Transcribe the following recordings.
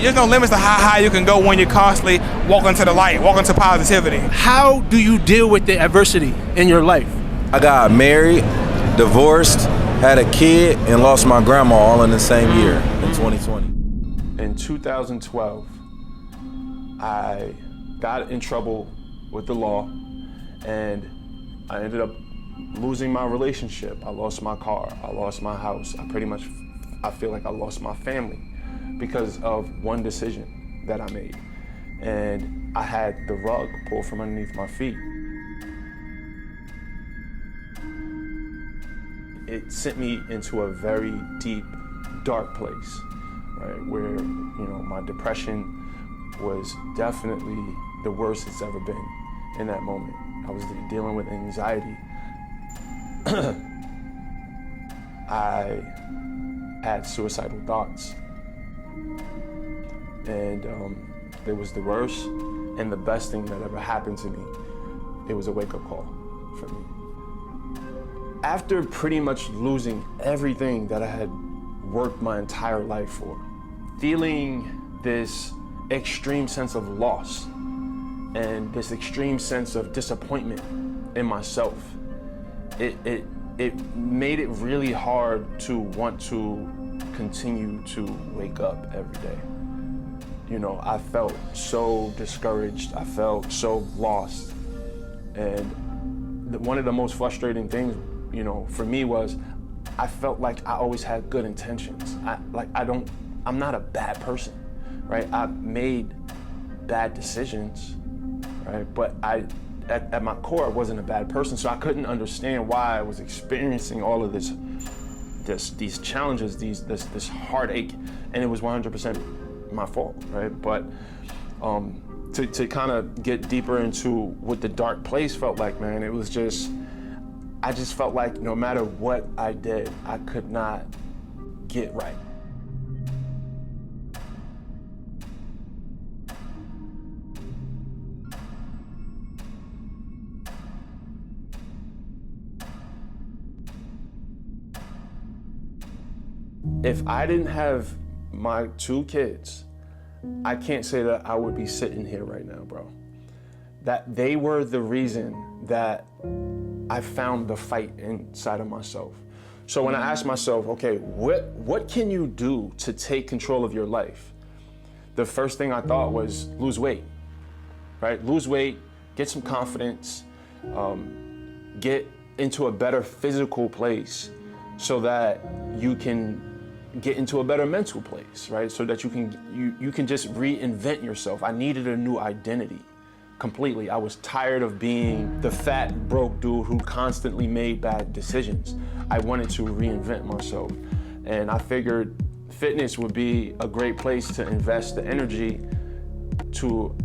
there's no limits to how high you can go when you're constantly walking to the light, walking to positivity. How do you deal with the adversity in your life? I got married, divorced, had a kid, and lost my grandma all in the same year in 2020. In 2012, I got in trouble with the law, and I ended up losing my relationship. I lost my car, I lost my house. I feel like I lost my family because of one decision that I made. And I had the rug pulled from underneath my feet. It sent me into a very deep, dark place, right? Where, my depression was definitely the worst it's ever been in that moment. I was dealing with anxiety. I had suicidal thoughts. And it was the worst and the best thing that ever happened to me. It was a wake-up call for me. After pretty much losing everything that I had worked my entire life for, feeling this extreme sense of loss and this extreme sense of disappointment in myself, it made it really hard to want to continue to wake up every day. I felt so discouraged, I felt so lost. And one of the most frustrating things, for me was I felt like I always had good intentions. I'm not a bad person, right? I made bad decisions, right? But at my core, I wasn't a bad person, so I couldn't understand why I was experiencing all of these challenges, this heartache, and it was 100% my fault, right? But to kind of get deeper into what the dark place felt like, man, it was I just felt like no matter what I did, I could not get right. If I didn't have my 2 kids, I can't say that I would be sitting here right now, bro. That they were the reason that I found the fight inside of myself. So when I asked myself, okay, what can you do to take control of your life? The first thing I thought was lose weight, right? Lose weight, get some confidence, get into a better physical place so that you can get into a better mental place, right? So that you can just reinvent yourself. I needed a new identity. Completely. I was tired of being the fat, broke dude who constantly made bad decisions. I wanted to reinvent myself. And I figured fitness would be a great place to invest the energy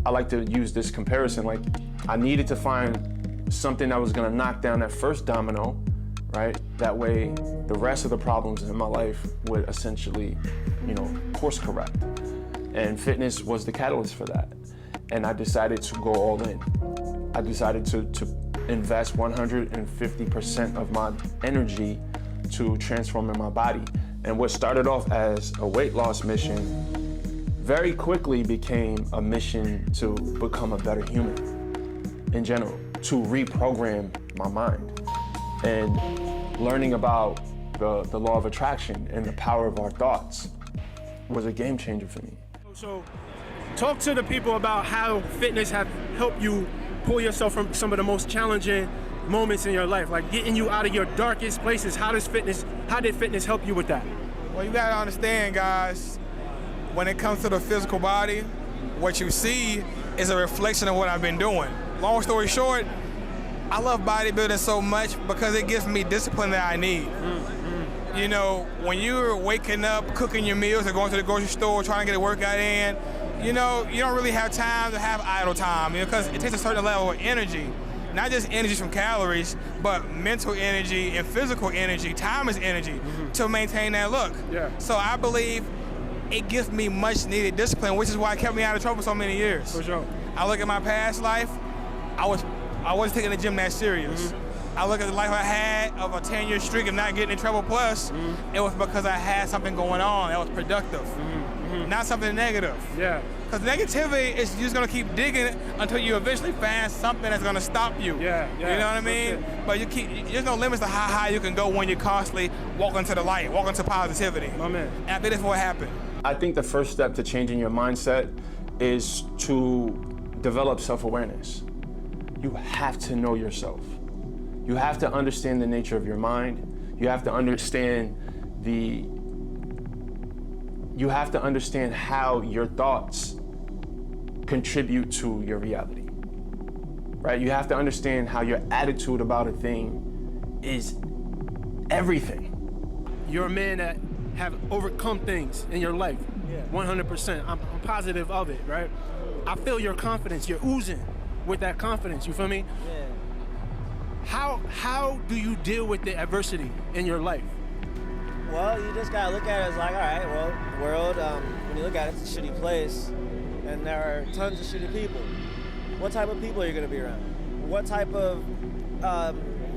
I like to use this comparison, like I needed to find something that was gonna knock down that first domino, right? That way, the rest of the problems in my life would essentially, course correct. And fitness was the catalyst for that. And I decided to go all in. I decided to invest 150% of my energy to transforming my body. And what started off as a weight loss mission very quickly became a mission to become a better human in general, to reprogram my mind. And learning about the law of attraction and the power of our thoughts was a game changer for me. So, talk to the people about how fitness have helped you pull yourself from some of the most challenging moments in your life, like getting you out of your darkest places. How did fitness help you with that? Well, you gotta understand, guys, when it comes to the physical body, what you see is a reflection of what I've been doing. Long story short, I love bodybuilding so much because it gives me discipline that I need. When you're waking up, cooking your meals, or going to the grocery store, trying to get a workout in, you don't really have time to have idle time, because it takes a certain level of energy. Not just energy from calories, but mental energy and physical energy. Time is energy to maintain that look. Yeah. So I believe it gives me much needed discipline, which is why it kept me out of trouble so many years. For sure. I look at my past life, I wasn't taking the gym that serious. I look at the life I had of a 10-year streak of not getting in trouble plus, it was because I had something going on that was productive. not something negative. Yeah. Because negativity is you're just gonna keep digging until you eventually find something that's gonna stop you. Yeah. You know what I mean? But there's no limits to how high you can go when you constantly walk into the light, walk into positivity. My man. And I think that's what happened. I think the first step to changing your mindset is to develop self-awareness. You have to know yourself. You have to understand the nature of your mind. You have to understand how your thoughts contribute to your reality, right? You have to understand how your attitude about a thing is everything. You're a man that have overcome things in your life. 100%. I'm positive of it, right? I feel your confidence. You're oozing with that confidence. You feel me? Yeah. How do you deal with the adversity in your life? Well, you just gotta look at it as like, all right, well, the world, when you look at it, it's a shitty place, and there are tons of shitty people. What type of people are you gonna be around? What type of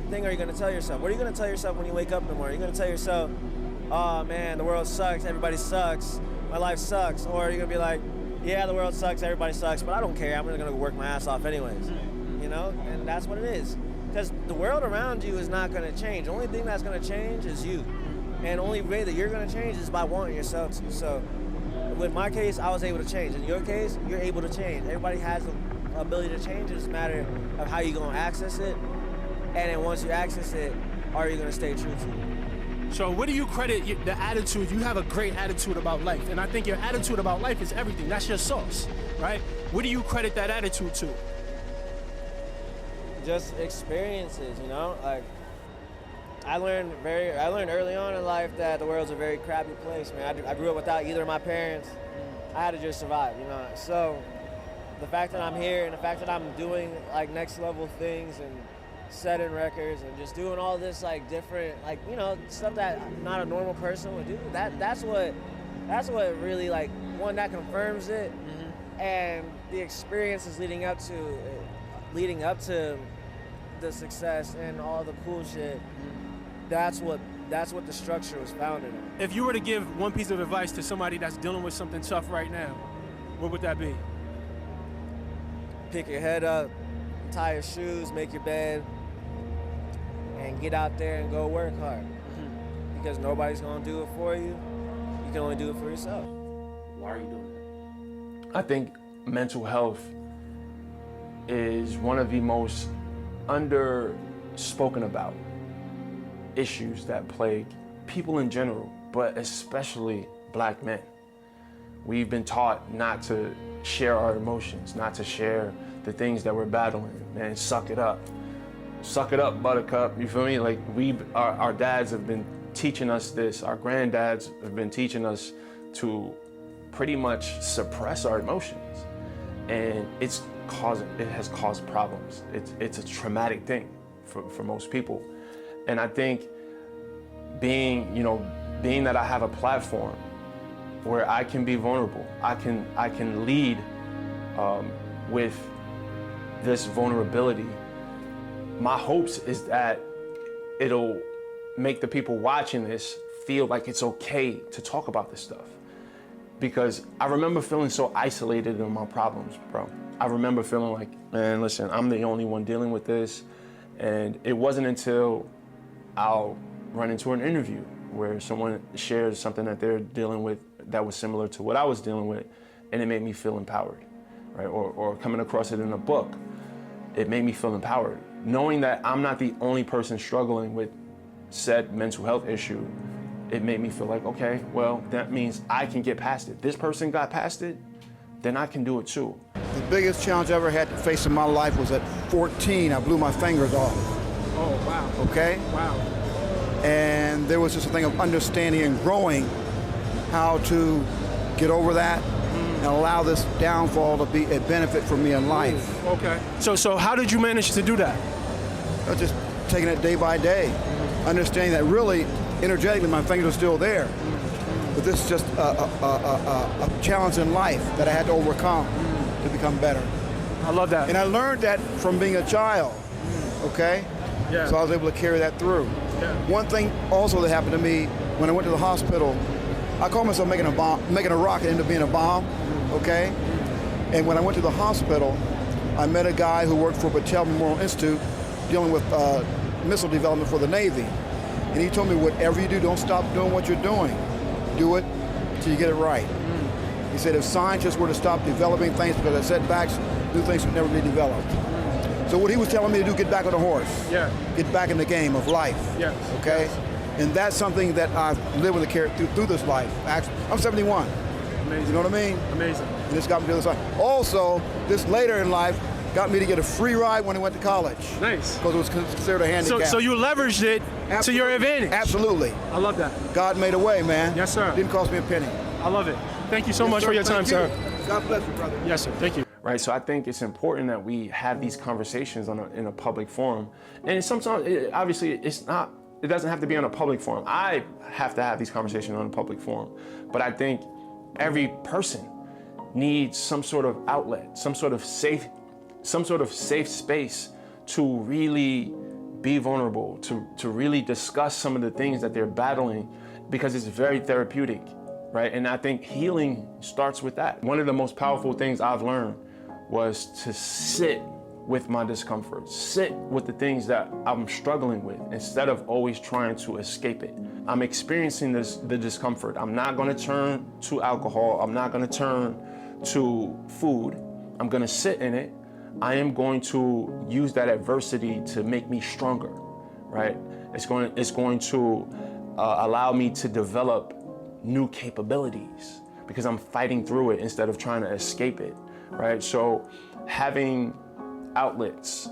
thing are you gonna tell yourself? What are you gonna tell yourself when you wake up in the morning? Are you gonna tell yourself, oh man, the world sucks, everybody sucks, my life sucks? Or are you gonna be like, yeah, the world sucks, everybody sucks, but I don't care, I'm gonna work my ass off anyways, you know? And that's what it is. Because the world around you is not gonna change. The only thing that's gonna change is you. And the only way that you're gonna change is by wanting yourself to. So, with my case, I was able to change. In your case, you're able to change. Everybody has the ability to change. It's just a matter of how you're gonna access it. And then once you access it, are you gonna stay true to it? So what do you credit the attitude? You have a great attitude about life, and I think your attitude about life is everything. That's your sauce, right? What do you credit that attitude to? Just experiences, you know? Like, I learned early on in life that the world's a very crappy place, man. I grew up without either of my parents. I had to just survive, you know? So the fact that I'm here and the fact that I'm doing like next level things and setting records and just doing all this like different, like, you know, stuff that not a normal person would do, that's what really, like, one, that confirms it, and the experiences leading up to the success and all the cool shit, that's what the structure was founded on. If you were to give one piece of advice to somebody that's dealing with something tough right now, what would that be? Pick your head up, tie your shoes, make your bed, and get out there and go work hard. Because nobody's gonna do it for you. You can only do it for yourself. Why are you doing that? I think mental health is one of the most underspoken about issues that plague people in general, but especially Black men. We've been taught not to share our emotions, not to share the things that we're battling. Man, suck it up. Suck it up, buttercup, you feel me? Like, our dads have been teaching us this, our granddads have been teaching us to pretty much suppress our emotions. And it has caused problems. It's a traumatic thing for most people. And I think being that I have a platform where I can be vulnerable, I can lead with this vulnerability. My hopes is that it'll make the people watching this feel like it's okay to talk about this stuff. Because I remember feeling so isolated in my problems, bro. I remember feeling like, man, listen, I'm the only one dealing with this. And it wasn't until I'll run into an interview where someone shares something that they're dealing with that was similar to what I was dealing with, and it made me feel empowered, right? Or coming across it in a book, it made me feel empowered. Knowing that I'm not the only person struggling with said mental health issue, it made me feel like, okay, well, that means I can get past it. This person got past it, then I can do it too. The biggest challenge I ever had to face in my life was at 14. I blew my fingers off. Oh, wow. Okay? Wow. And there was just a thing of understanding and growing how to get over that and allow this downfall to be a benefit for me in life. Okay. So how did you manage to do that? I was just taking it day by day, understanding that really, energetically, my fingers are still there. But this is just a challenge in life that I had to overcome to become better. I love that. And I learned that from being a child, okay? Yeah. So I was able to carry that through. Yeah. One thing also that happened to me when I went to the hospital, I call myself making a rocket end up being a bomb, okay? And when I went to the hospital, I met a guy who worked for Battelle Memorial Institute dealing with missile development for the Navy. And he told me, whatever you do, don't stop doing what you're doing. Do it till you get it right. He said if scientists were to stop developing things because of setbacks, new things would never be developed. So what he was telling me to do, get back on the horse. Yeah. Get back in the game of life. Yes. Okay? Yes. And that's something that I've lived with a character through this life. Actually, I'm 71. Amazing. You know what I mean? Amazing. And this got me to the side. Also, this later in life got me to get a free ride when I went to college. Nice. Because it was considered a handicap. So you leveraged it to your advantage. Absolutely. I love that. God made a way, man. Yes, sir. Didn't cost me a penny. I love it. Thank you so much for your time, sir. God bless you, brother. Yes, sir. Thank you. Right, so I think it's important that we have these conversations in a public forum. And sometimes, obviously, it doesn't have to be on a public forum. I have to have these conversations on a public forum. But I think every person needs some sort of outlet, some sort of safe space to really be vulnerable, to really discuss some of the things that they're battling, because it's very therapeutic, right? And I think healing starts with that. One of the most powerful things I've learned was to sit with my discomfort, sit with the things that I'm struggling with instead of always trying to escape it. I'm experiencing the discomfort. I'm not gonna turn to alcohol. I'm not gonna turn to food. I'm gonna sit in it. I am going to use that adversity to make me stronger, right? It's going to allow me to develop new capabilities because I'm fighting through it instead of trying to escape it, right? So having outlets,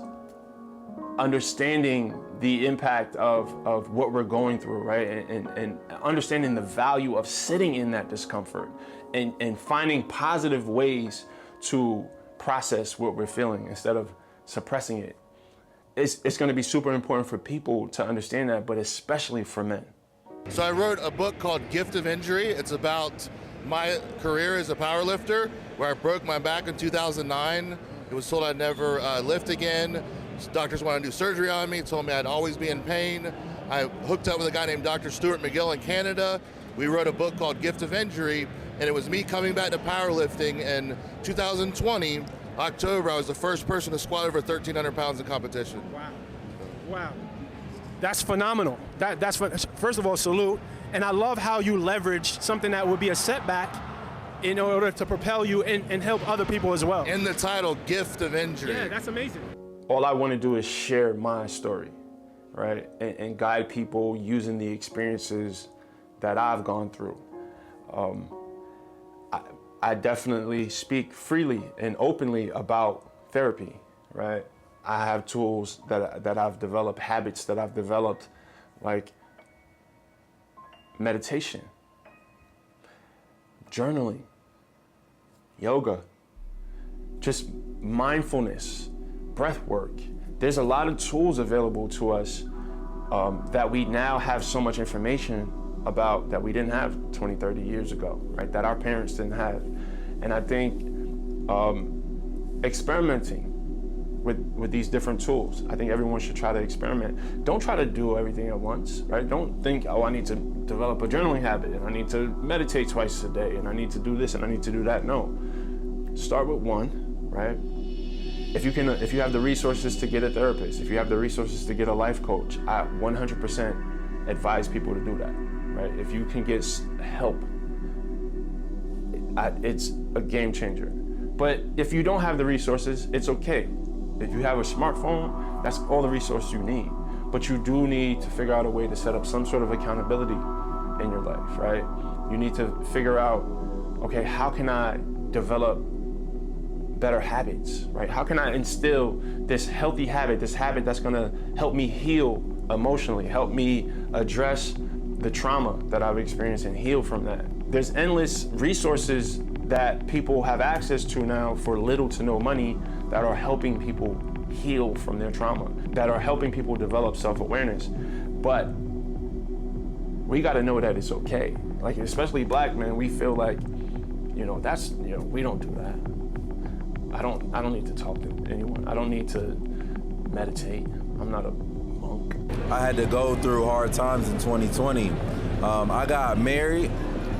understanding the impact of what we're going through, right? And understanding the value of sitting in that discomfort and finding positive ways to process what we're feeling instead of suppressing it. It's going to be super important for people to understand that, but especially for men. So I wrote a book called Gift of Injury. It's about my career as a powerlifter, where I broke my back in 2009. It was told I'd never lift again. Doctors wanted to do surgery on me, told me I'd always be in pain. I hooked up with a guy named Dr. Stuart McGill in Canada. We wrote a book called Gift of Injury, and it was me coming back to powerlifting in 2020, October. I was the first person to squat over 1,300 pounds in competition. Wow. Wow. That's phenomenal. First of all, salute. And I love how you leverage something that would be a setback in order to propel you and help other people as well. In the title, Gift of Injury. Yeah, that's amazing. All I want to do is share my story, right? And guide people using the experiences that I've gone through. I definitely speak freely and openly about therapy, right? I have tools that I've developed, habits that I've developed, like meditation, journaling, yoga, just mindfulness, breath work. There's a lot of tools available to us that we now have so much information about that we didn't have 20, 30 years ago, right? That our parents didn't have. And I think experimenting with these different tools, I think everyone should try to experiment. Don't try to do everything at once, right? Don't think, oh, I need to develop a journaling habit and I need to meditate twice a day and I need to do this and I need to do that. No, start with one, right? If you have the resources to get a therapist, if you have the resources to get a life coach, I 100% advise people to do that, right? If you can get help, it's a game changer. But if you don't have the resources, it's okay. If you have a smartphone, that's all the resources you need. But you do need to figure out a way to set up some sort of accountability in your life, right? You need to figure out, okay, how can I develop better habits, right? How can I instill this healthy habit, this habit that's gonna help me heal emotionally, help me address the trauma that I've experienced and heal from that? There's endless resources that people have access to now for little to no money that are helping people heal from their trauma, that are helping people develop self-awareness. But we gotta know that it's okay. Like, especially black men, we feel like, we don't do that. I don't need to talk to anyone. I don't need to meditate. I'm not a monk. I had to go through hard times in 2020. I got married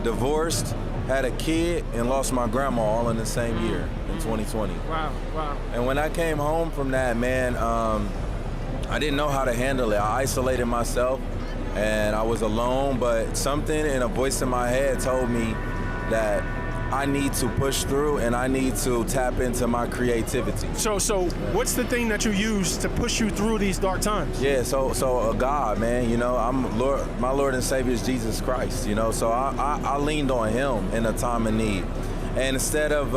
divorced, had a kid, and lost my grandma all in the same year in 2020. Wow. And when I came home from that, man, I didn't know how to handle it. I isolated myself and I was alone, but something in a voice in my head told me that I need to push through and I need to tap into my creativity. So what's the thing that you use to push you through these dark times? Yeah, so God, man, you know, my Lord and Savior is Jesus Christ, you know, so I leaned on him in a time of need. And instead of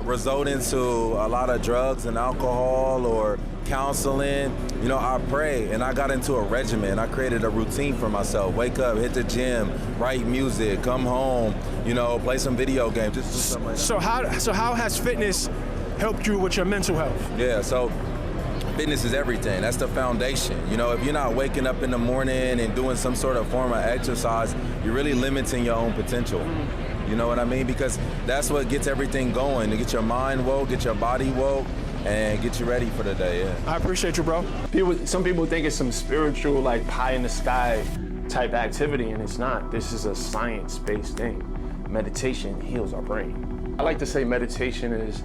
resorting to a lot of drugs and alcohol or counseling, you know, I prayed and I got into a regimen. I created a routine for myself. Wake up, hit the gym, write music, come home, you know, play some video games, just do something like that. So how has fitness helped you with your mental health? Yeah, so fitness is everything. That's the foundation. You know, if you're not waking up in the morning and doing some sort of form of exercise, you're really limiting your own potential. You know what I mean? Because that's what gets everything going, to get your mind woke, get your body woke, and get you ready for the day, yeah. I appreciate you, bro. Some people think it's some spiritual, like pie in the sky type activity, and it's not. This is a science-based thing. Meditation heals our brain. I like to say meditation is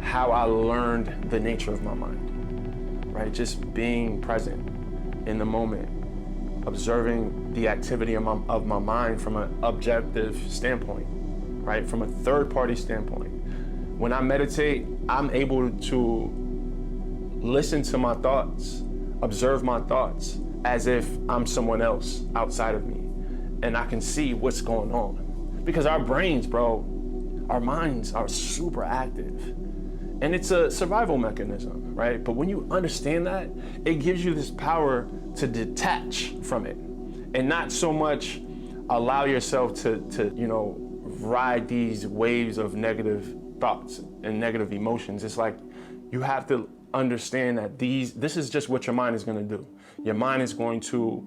how I learned the nature of my mind, right? Just being present in the moment, observing the activity of my mind from an objective standpoint, right? From a third-party standpoint. When I meditate, I'm able to listen to my thoughts, observe my thoughts as if I'm someone else outside of me, and I can see what's going on. Because our brains, bro, our minds are super active, and it's a survival mechanism, right? But when you understand that, it gives you this power to detach from it and not so much allow yourself to you know, ride these waves of negative thoughts and negative emotions. It's like you have to understand that this is just what your mind is going to do. Your mind is going to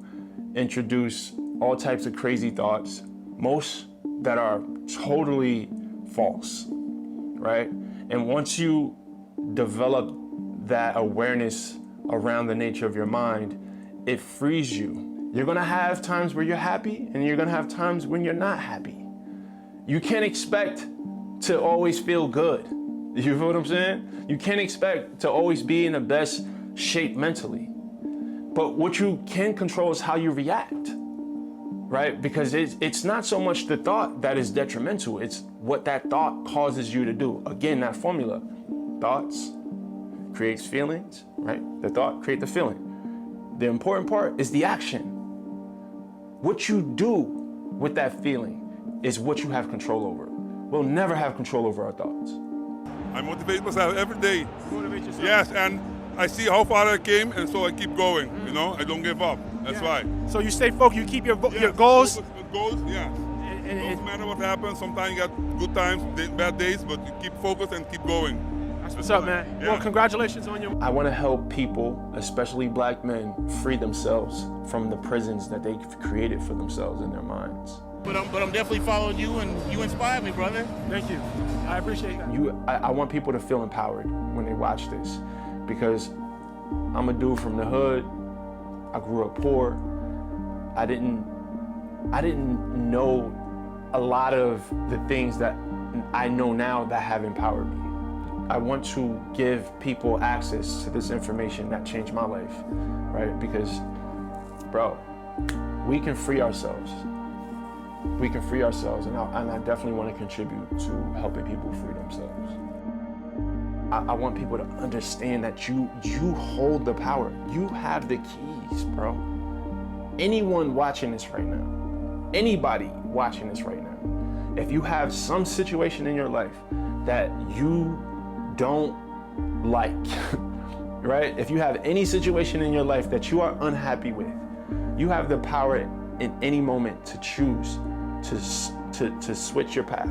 introduce all types of crazy thoughts, most that are totally false, right? And once you develop that awareness around the nature of your mind, it frees you. You're gonna have times where you're happy and you're gonna have times when you're not happy. You can't expect to always feel good. You feel what I'm saying? You can't expect to always be in the best shape mentally. But what you can control is how you react, right? Because it's not so much the thought that is detrimental, it's what that thought causes you to do. Again, that formula, thoughts creates feelings, right? The thought creates the feeling. The important part is the action. What you do with that feeling is what you have control over. We'll never have control over our thoughts. I motivate myself every day. Motivate yourself. Yes, and I see how far I came, and so I keep going. You know, I don't give up. That's why. So you stay focused. You keep your Yes, goals. focus on goals, yeah. Doesn't matter what happens. Sometimes you got good times, bad days, but you keep focused and keep going. That's what's up, man. Yeah. Well, congratulations on your. I want to help people, especially black men, free themselves from the prisons that they've created for themselves in their minds. But I'm definitely following you, and you inspire me, brother. Thank you. I appreciate that. I want people to feel empowered when they watch this, because I'm a dude from the hood. I grew up poor. I didn't know a lot of the things that I know now that have empowered me. I want to give people access to this information that changed my life, right? Because, bro, we can free ourselves. We can free ourselves, and I definitely want to contribute to helping people free themselves. I want people to understand that you hold the power. You have the keys, bro. Anyone watching this right now, anybody watching this right now, if you have some situation in your life that you don't like, right? If you have any situation in your life that you are unhappy with, you have the power in any moment to choose to switch your path.